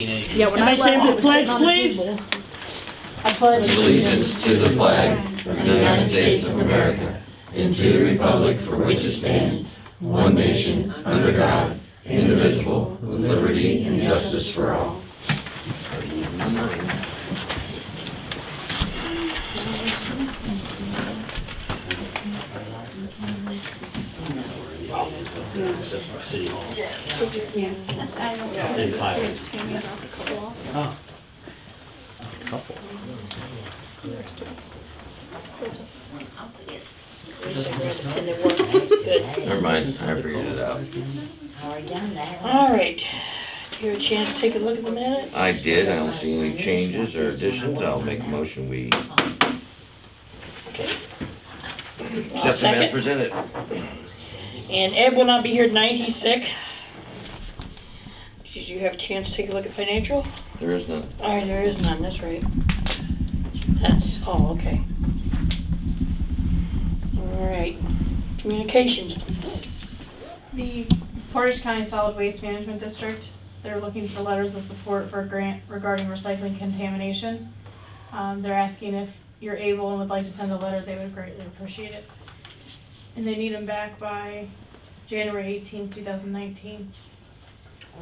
Yeah, when I Everybody left, stand it for was the pledge, sitting on the please. table. I pledge Allegiance to the flag of the United States of America and to the republic for which it stands, one nation, under God, indivisible, with liberty and justice for all. City Hall. Couple. Did it work? Good. Never mind, I figured it out. All right. Do you have a chance to take a look at the minutes? I did, I don't see any changes or additions, I'll make a motion we Okay. accept them as Second. presented. And Ed will not be here tonight, he's sick. Did you have a chance to take a look at financial? There is none. All right, there is none, that's right. That's, oh, okay. All right. Communications, please. The Portage County Solid Waste Management District, they're looking for letters of support for a grant regarding recycling contamination. They're asking if you're able and would like to send a letter, they would greatly appreciate it. And they need them back by January 18, 2019.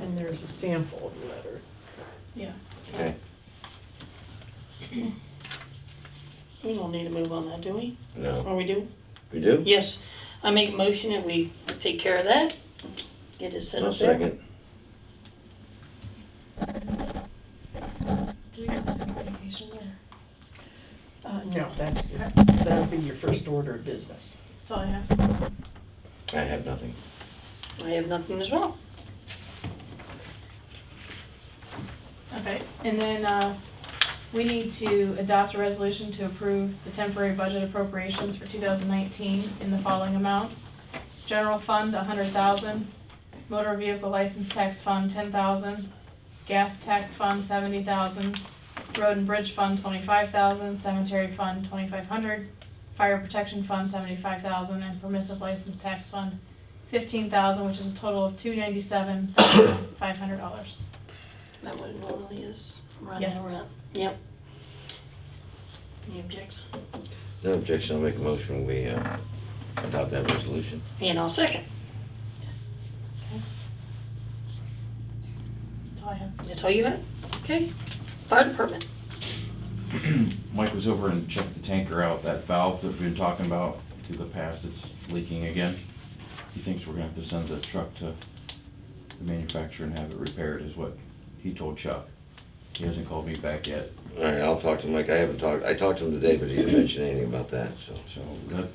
and there's a sample of the letter. Yeah. Okay, We don't need to move on that, do we? no. Or we do? We do? Yes. I make a motion that we take care of that. Get it set I'll up there. second. Do we have a second communication there? No, that's just, that'll be your first order of business. That's all I have. I have nothing. I have nothing as well. Okay, and then we need to adopt a resolution to approve the temporary budget appropriations for 2019 in the following amounts. General fund, 100,000. Motor vehicle license tax fund, 10,000. Gas tax fund, 70,000. Road and bridge fund, 25,000. Cemetery fund, 2,500. Fire protection fund, 75,000, and permissive license tax fund, 15,000, which is a total of $297,500. That what it normally is. Right Yes. now we're at. Yep. Any objection? No objection, I'll make a motion we adopt that resolution. And I'll second. That's all I have. That's all you had? Okay. Fire department. Mike was over and checked the tanker out, that valve that we've been talking about to the past, it's leaking again. He thinks we're gonna have to send the truck to the manufacturer and have it repaired, is what he told Chuck. He hasn't called me back yet, All right, I'll talk to Mike, I talked to him today, but he didn't mention anything about that, so. so that,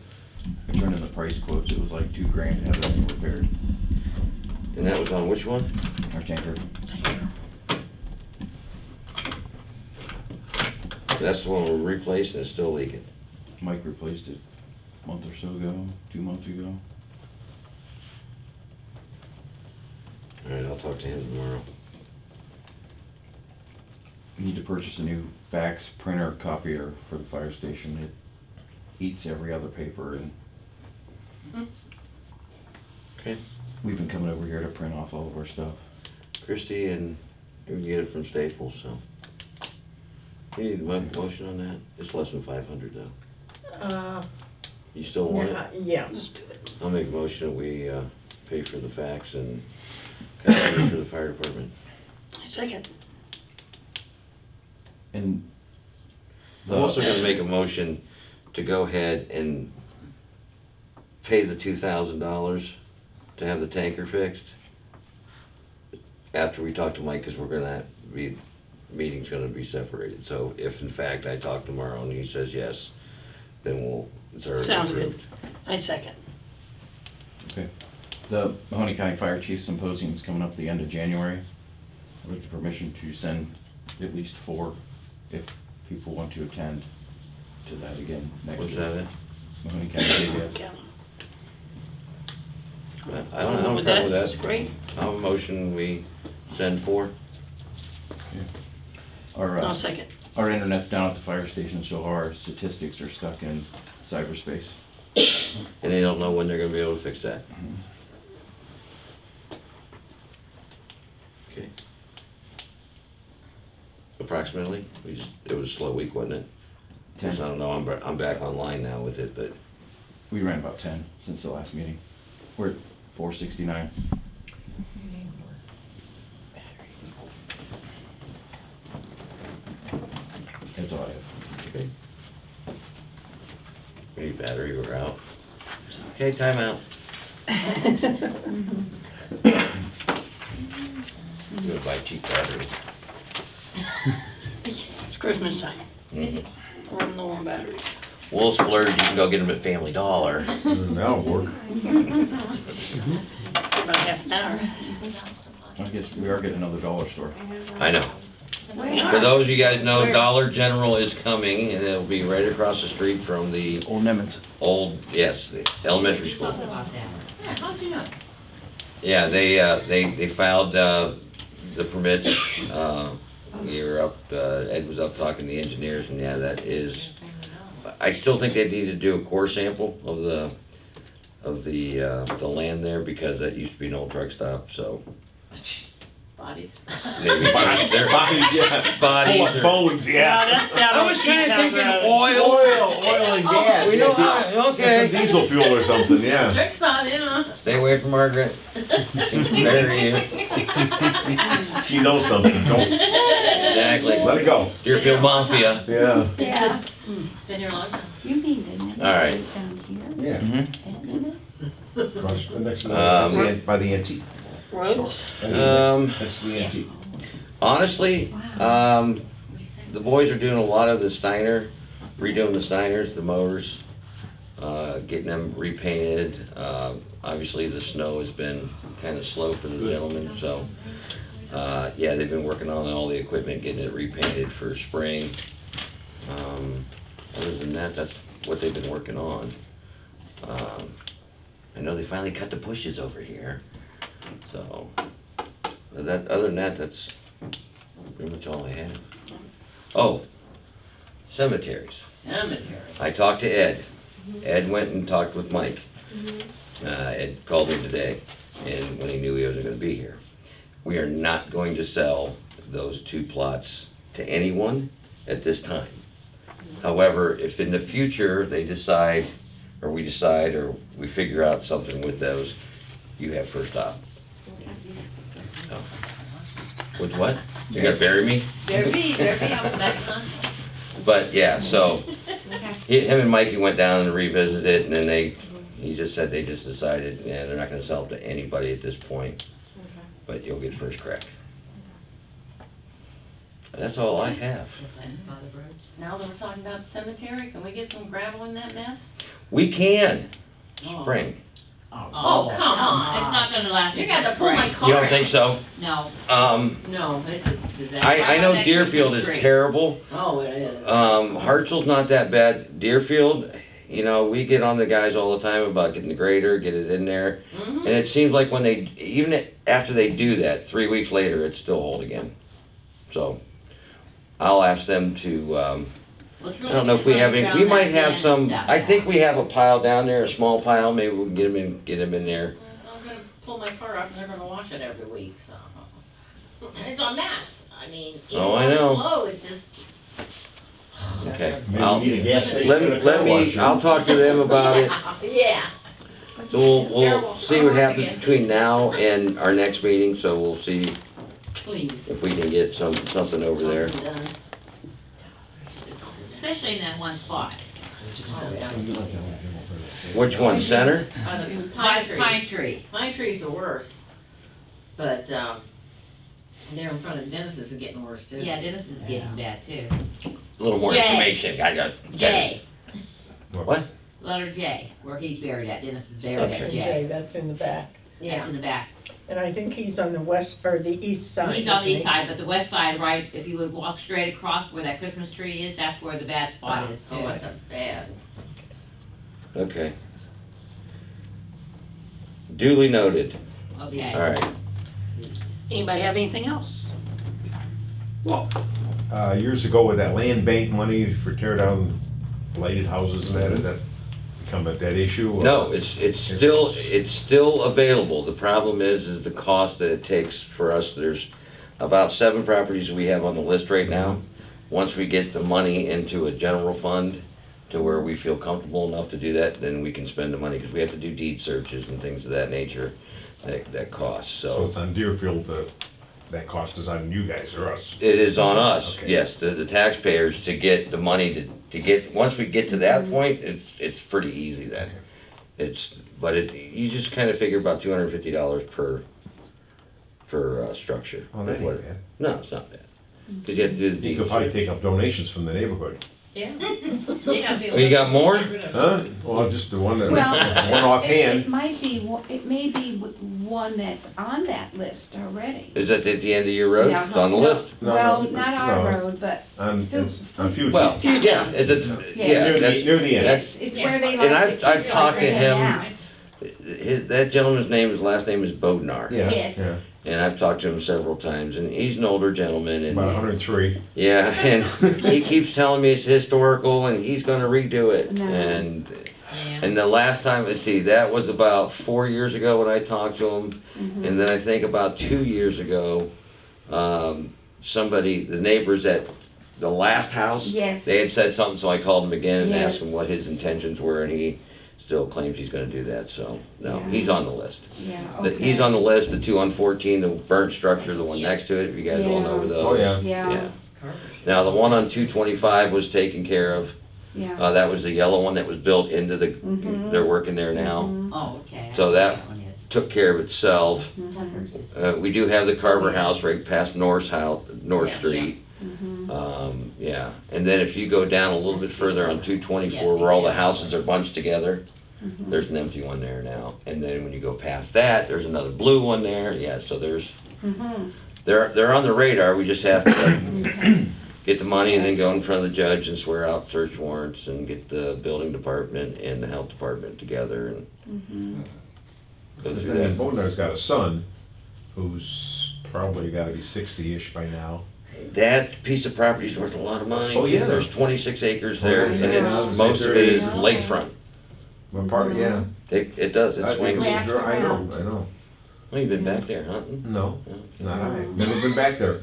I turned in the price quotes, it was like $2,000 to have that thing repaired, And that was on which one? our tanker. That's the one we replaced and it's still leaking. Mike replaced it a month or so ago, 2 months ago. All right, I'll talk to him tomorrow. We need to purchase a new fax printer copier for the fire station. It eats every other paper, and Okay. we've been coming over here to print off all of our stuff. Kristy, and you can get it from Staples, so. You need a motion on that? It's less than 500 though. You still want it? Yeah, Let's do it. I'll make a motion that we pay for the fax and copy for the fire department. Second. And I'm also gonna make a motion to go ahead and pay the $2,000 to have the tanker fixed. After we talk to Mike, cause we're gonna be, meeting's gonna be separated. So if in fact I talk tomorrow and he says yes, then it's already Sounds approved. good. I second. okay, the Mahoney County Fire Chief Symposium is coming up the end of January. I'd like the permission to send at least 4 if people want to attend to that again next What's year. that in? Mahoney County KBS. Count 'em. I don't have a problem with That's that. great. I'll have a motion we send 4. Our, I'll second. our internet's down at the fire station, so our statistics are stuck in cyberspace. And they don't know when they're gonna be able to fix that. Okay. approximately? It was a slow week, wasn't it? 'Cause I don't know, I'm back online now with it, but We ran about 10 since the last meeting. We're at 469. That's all I have. okay. Any battery were out. Okay, timeout. I'm gonna buy cheap batteries. It's Christmas time. Mhm. We're low on batteries. We'll splurge, you can go get them at Family Dollar. That'll work. About half an hour. I guess we are getting another dollar store. I know. For those of you guys know, Dollar General is coming, and it'll be right across the street from the Old Nemens. the elementary school. Yeah, how'd you know? Yeah, they filed, the permits, we were up, Ed was up talking to the engineers, and yeah, that is, I still think they need to do a core sample of the land there, because that used to be an old truck stop, so Bodies. maybe they're Bodies, yeah. bodies Full of or. bones, yeah. that's down I on was kinda T-Town thinking Road. Oil and gas. We know yeah. how, okay. Some diesel fuel or something, yeah. Trick's not in on. Stay away from Margaret. She can bury you. She knows something, don't Exactly. let it go. Deerfield Mafia. Yeah. Yeah, Been here a long time. you mean the Nemens All right. is down here? Yeah. Mm-hmm. And Across, next to the, by the antique. Roads? Next to the antique. Honestly, Wow. the boys are doing a lot of the Steiner, redoing the Steiners, the motors, getting them repainted. Obviously, the snow has been kind of slow for the gentlemen, so, yeah, they've been working on all the equipment, getting it repainted for spring. Other than that, that's what they've been working on. I know they finally cut the bushes over here, so, other than that, that's pretty much all I have. Oh, cemeteries. Cemetery. I talked to Ed. Ed went and talked with Mike. Ed called me today, and when he knew he wasn't gonna be here. We are not going to sell those 2 plots to anyone at this time. However, if in the future they decide, or we decide, or we figure out something with those, you have first op. So. With what? You gonna bury me? There be, I was next on. But yeah, so him and Mikey went down and revisited it, and then he just said they just decided, yeah, they're not gonna sell it to anybody at this point, but you'll get first crack. And that's all I have. Now that we're talking about cemetery, can we get some gravel in that mess? We can, spring. Oh, come on. It's not gonna last. You got to pull my car You don't out. think so? No. No, it's a disaster. I know Next Deerfield to the is street. terrible. Oh, it is. Hartsel's not that bad. Deerfield, you know, we get on the guys all the time about getting the grader, get it in there. And it seems like when they, even after they do that, 3 weeks later, it's still old again. So, I'll ask them to, I don't know if we have any, we might have some, I think we have a pile down there, a small pile, maybe we can get them in there. I'm gonna pull my car up and they're gonna wash it every week, so. It's a mess. I mean, even Oh, I though know. it's slow, it's just. Okay. Maybe I'll, we need a gas station let and a me, let car me, wash. I'll talk to them about it. Yeah. So we'll see what happens between now and our next meeting, so we'll see Please. if we can get something over there. Something done. Especially in that one spot. Oh, yeah. Which one, center? Pine tree. Pine tree. Pine tree's the worst. But, there in front of Dennis's is getting worse too. Yeah, Dennis is getting bad too. A little more Jay. information, I got. J, What? letter J, where he's buried at, Dennis is buried Okay. at Section J. J, that's in the back. That's Yeah. in the back. And I think he's on the west, or the east side. He's on the isn't east he? side, but the west side, right, if you would walk straight across where that Christmas tree is, that's where the bad spot is Oh, too. it's a bad. Okay. Duly noted. Okay. All right. Anybody have anything else? Years ago with that land bank money for tear down blighted houses and that, has that become a dead issue? or- No, it's still available. The problem is the cost that it takes for us. There's, about 7 properties we have on the list right now. Once we get the money into a general fund to where we feel comfortable enough to do that, then we can spend the money, because we have to do deed searches and things of that nature that cost, So so. it's on Deerfield, that cost is on you guys or us? It is on us, Okay. yes, the taxpayers to get the money to get, once we get to that point, it's pretty easy then. You just kind of figure about $250 per structure. Oh, that ain't bad. No, it's not bad, because you have to do the You deed could probably search. take up donations from the neighborhood. Yeah. Oh, you got more? Huh? Well, just the one that, Well, one offhand. It might be, it may be one that's on that list already. Is that at the end of your road? No, It's on the no. list? No, Well, no, not our no. road, but On, on Fuji. Well, yeah, it's a, yeah, Near that's, the, near the end. that's, it's where they And like I've- the I've kids talked like to hang him. out. that gentleman's name, his last name is Bodnar. Yeah, Yes. yeah. And I've talked to him several times, and he's an older gentleman, and. About 103. Yeah, and he keeps telling me it's historical and he's gonna redo it. No. And the last time, let's see, that was about 4 years ago when I talked to him. Mhm. And then I think about 2 years ago, somebody, the neighbors at the last house. Yes. They had said something, so I called him again and asked Yes. him what his intentions were, and he still claims he's gonna do that, so, no, Yeah. he's on the list. Yeah, He's okay. on the list, the 2 on 14, the burnt structure, the one Yeah. next to it, if you guys all know Yeah. those. Oh, yeah. Yeah, Now, the one on 225 was taken care of. yeah. That was the yellow one that was built into the, Mhm. they're working there now. Mhm. Oh, okay. I So know that- one is. Took care of itself. Mhm. We do have the Carver House right past North Yeah, Street. Mhm. Yeah, and then if you go down a little bit further on 224, where all the houses are bunched together, Mhm. there's an empty one there now. And then when you go past that, there's another blue one there. Yeah, so Mhm. they're on the radar. We just have to Okay. get the money and then go in front of the judge and swear out search warrants and get the building department and the health department together and Mhm. go And through then that. Bodnar's got a son who's probably gotta be 60-ish by now. That piece of property is worth a lot of money. Oh, yeah. There's 26 acres there, and Yeah. it's, most of it is Yeah. lakefront. One part, yeah. It does, it I think swings. it was- I know, around. I know. Well, you've been back there hunting? No, Yeah. not I. Never been back there.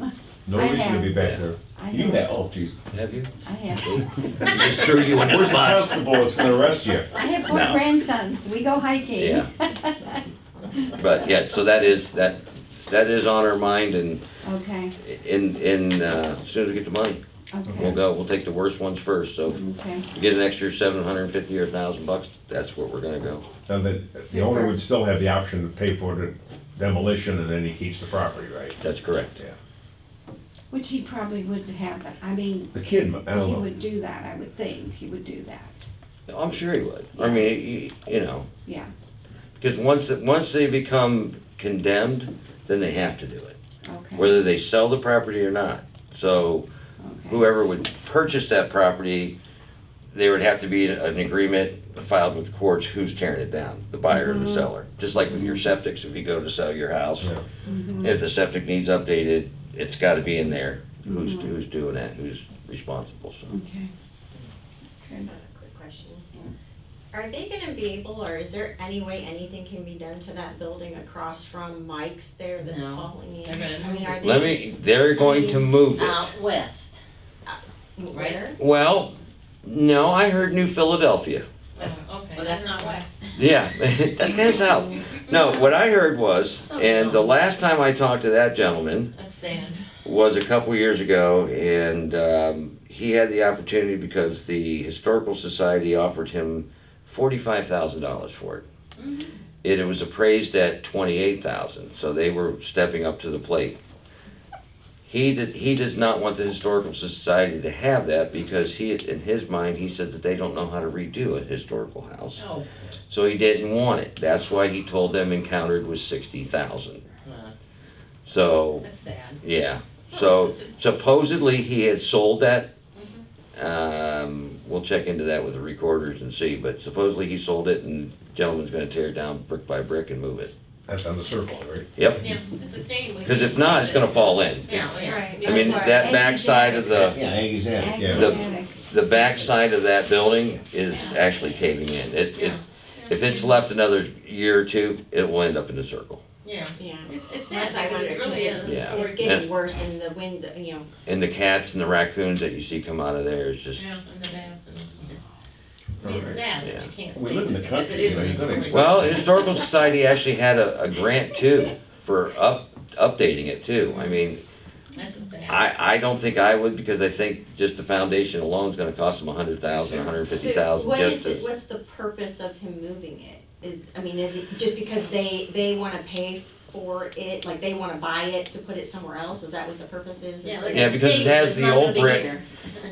No I reason to have. be back there. I You have, have, oh geez. Have you? I have, He just threw you in Where's the the box. constable that's gonna arrest you? I have 4 No. grandsons, we go hiking. Yeah. But yeah, so that is on our mind, and Okay, as soon as we get the money, okay, we'll take the worst ones first, so okay. if we get an extra $750 or $1,000, that's where we're gonna go. Now, the owner would still have the option to pay for the demolition and then he keeps the property, right? That's correct. Yeah. Which he probably would have, I mean, The kid, I don't he know. would do that, I would think, he would do that, I'm sure he would. I mean, you know, yeah, because once they become condemned, then they have to do it, okay, whether they sell the property or not. So okay. whoever would purchase that property, there would have to be an agreement filed with the courts who's tearing it down, the buyer or the seller. Just like with your septics, if you go to sell your house, Yeah. Mhm. if the septic needs updated, it's gotta be in there, who's doing that, who's responsible, so. Okay. Okay. Quick question. Are they gonna be able, or is there any way anything can be done to that building across from Mike's there that's No. falling in? They're gonna I mean, are they? They're going to move it. Out west. Where? Well, no, I heard New Philadelphia. Okay. Well, that's not west. Yeah, that's kinda south. No, what I heard was, and the last time I talked to that gentleman That's sad. was a couple years ago, and he had the opportunity because the Historical Society offered him $45,000 for it. It was appraised at $28,000, so they were stepping up to the plate. He does not want the Historical Society to have that because in his mind, he says that they don't know how to redo a historical house. Oh, So he didn't want it. That's why he told them encountered was 60,000. So, that's sad. yeah. So supposedly he had sold that. We'll check into that with the recorders and see, but supposedly he sold it and the gentleman's gonna tear it down brick by brick and move it. That's on the circle, right? Yep. Yeah, it's a shame. Because if not, it's gonna fall in. Yeah, yeah. Right. I mean, that back side of the, Yeah, Aggie's attic, yeah. Attic. the back side of that building is actually caving in. If it's left another year or two, it will end up in the circle. Yeah. Yeah. It's That's sad because it really is. It's Yeah. it's getting worse in the wind, you know. And the cats and the raccoons that you see come out of there is just, Yeah, and the baths and, I mean, it's sad Yeah. that you can't We see live in it the because country, it is you know, a you gotta historic. well, Historical Society actually had a grant too for updating it too. I mean, That's a sad. I don't think I would, because I think just the foundation alone is gonna cost them $100,000, $150,000 What just is it, to. what's the purpose of him moving it? Is it just because they wanna pay for it, like they wanna buy it to put it somewhere else? Is that what the purpose is? Yeah, they're Yeah, gonna because it see has it's the not old gonna be brick. here.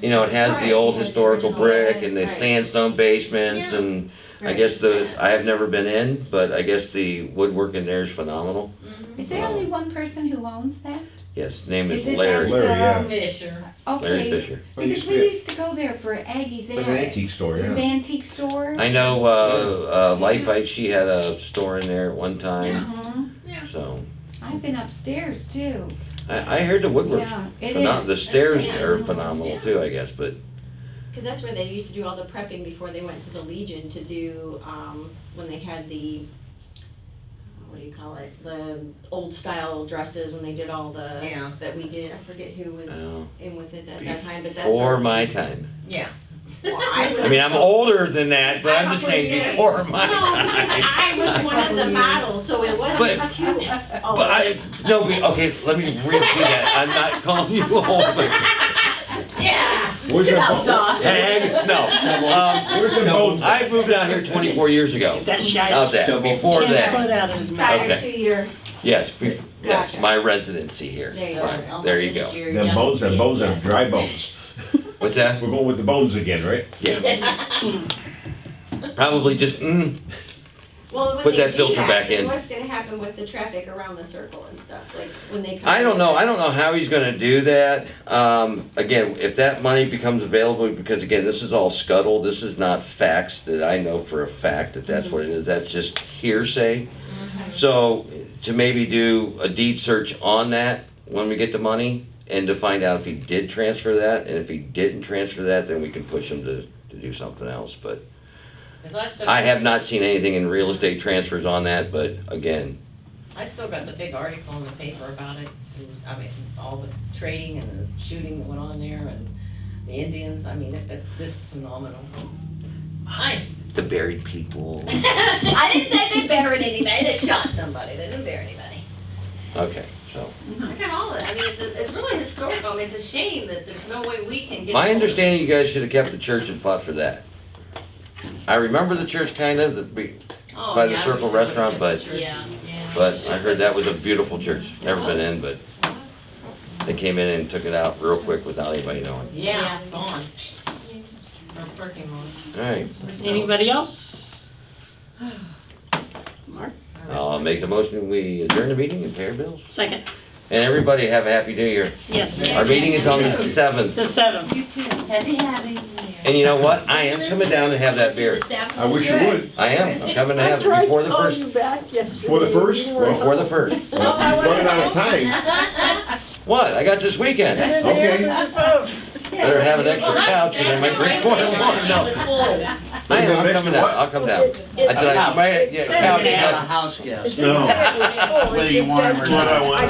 You know, it has the Right, old it has the historical original brick and the right. sandstone basements, Yeah. and I Right. guess I have never been in, but I guess the woodwork in there is phenomenal. Mhm. Is there only one person who owns that? Yes, name is Is it Larry, that, Larry, yeah. Fisher. Larry Okay, Fisher. because we used to go there for Aggie's. They Like an had antique store, it was yeah. antique store. I know, Lifeite, she had a store in there at one time, Mhm. so. I've been upstairs too. I heard the woodwork's Yeah, it phenomenal, the is. stairs That's- are yeah. phenomenal Yeah. too, I guess, but. Cause that's where they used to do all the prepping before they went to the Legion to do, when they had the, what do you call it? The old style dresses, when they did all the, Yeah. that we did, I forget who was Oh. in with it at that time, but that's. Before where- my time. Yeah. Well, I was- I mean, I'm older than that, but I'm just Yeah. saying before my No, because time. I was one of the models, so it wasn't But- too. But okay, let me repeat that. I'm not calling you old, but Yeah. Where's your That's boat? all. hang, no. Where's the bones? I moved out here 24 years ago. That shy How's that? Before that, foot out of his mouth. Prior Okay. to your, yes, yes, Gotcha. my residency here. there you Right, go. there you go. Them bones are dry bones. What's that? We're going with the bones again, right? Yeah. Probably just, Well, when Put they that do filter that, back then in. what's gonna happen with the traffic around the circle and stuff, like when they come? I don't in? know. I don't know how he's gonna do that. Again, if that money becomes available, because again, this is all scuttle. This is not facts that I know for a fact that that's what it is. That's just hearsay. So to maybe do a deed search on that when we get the money, and to find out if he did transfer that, and if he didn't transfer that, then we can push him to do something else. But 'Cause I have not seen anything in real estate transfers on that, but again, I still got the big article in the paper about it. I mean, all the trading and the shooting that went on there and the Indians. I mean, this is phenomenal. the buried people. I didn't say they buried anybody. They shot somebody. They didn't bury anybody. Okay, so. I got all of it. I mean, it's really historical. I mean, it's a shame that there's no way we can get. My understanding, you guys should have kept the church and fought for that. I remember the church kind of, Oh, by the yeah, I Circle wish they Restaurant, would've but- kept the church. Yeah. but I heard that was a beautiful church. Never been in, but they came in and took it out real quick without anybody knowing. Yeah, gone. Or parking lot. All right, Anybody else? Mark, I'll make the motion, we adjourn the meeting and pay our bills. second, And everybody have a happy new year. yes, Our meeting is on the 7th. the 7th. You too. Happy having. And you know what? I am coming down to have that beer. I wish you would. I am. I'm coming to have it tried before the to call first. you back yesterday. Before the first? You weren't Before the home. first. Running out of time. What? I got this weekend. You didn't Okay. answer the phone. Better have an extra couch because I might drink more than one. No. I am. I'm coming down. I'll come down. I said, I might, yeah, couch. It Have a said- house guest. it didn't say it was full, it Whether you just want 'em said- or not. What I want.